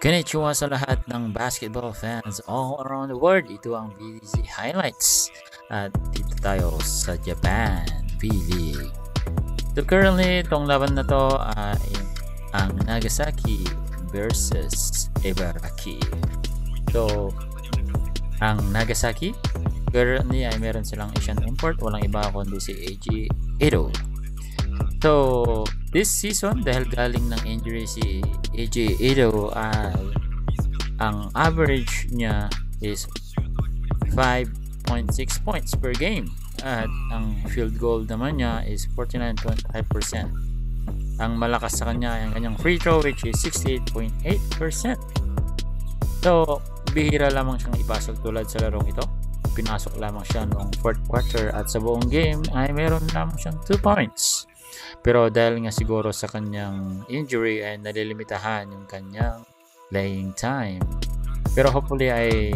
Konnichiwa sa lahat ng basketball fans all around the world. Ito ang BDC Highlights. At dito tayo sa Japan P-League. So currently, itong laban na to ay ang Nagasaki versus Ibaraki. So, ang Nagasaki, currently ay meron silang Asian import. Walang iba kundi si Eiji Ito. So, this season, dahil galing ng injury si Eiji Ito, ang average niya is 5.6 points per game. At ang field goal naman niya is 49.5%. Ang malakas sa kanya ay ang kanyang free throw, which is 68.8%. So, bihira lamang siyang ipasok tulad sa larong ito. Pinasok lamang siya noong 4th quarter at sa buong game ay meron lamang siyang 2 points. Pero dahil nga siguro sa kanyang injury ay nalilimitahan yung kanyang playing time. Pero hopefully ay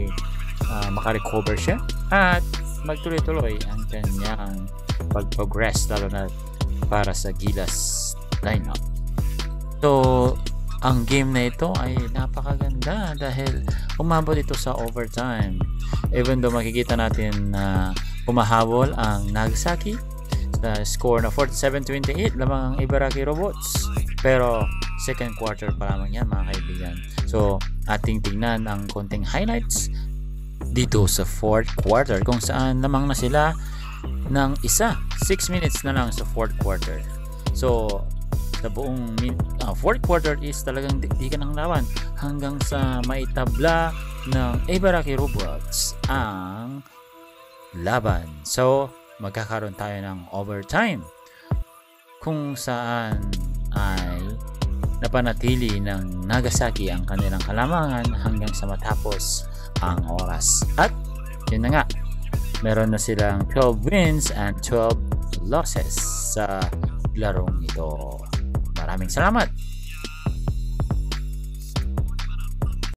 makarecover siya at magtuloy-tuloy ang kanyang pag-progress lalo na para sa Gilas lineup. So, ang game na ito ay napakaganda dahil umabot ito sa overtime. Even though makikita natin na humahabol ang Nagasaki sa score na 47-28 lamang ang Ibaraki Robots, pero second quarter pa lamang yan mga kaibigan. So ating tingnan ang konting highlights dito sa 4th quarter kung saan lamang na sila ng 6 minutes na lang sa 4th quarter. So sa buong 4th quarter is talagang dikdikan ng laban hanggang sa maitabla ng Ibaraki Robots ang laban. So magkakaroon tayo ng overtime kung saan ay napanatili ng Nagasaki ang kanilang kalamangan hanggang sa matapos ang oras. At yun na nga, meron na silang 12 wins and 12 losses sa larong ito. Maraming salamat!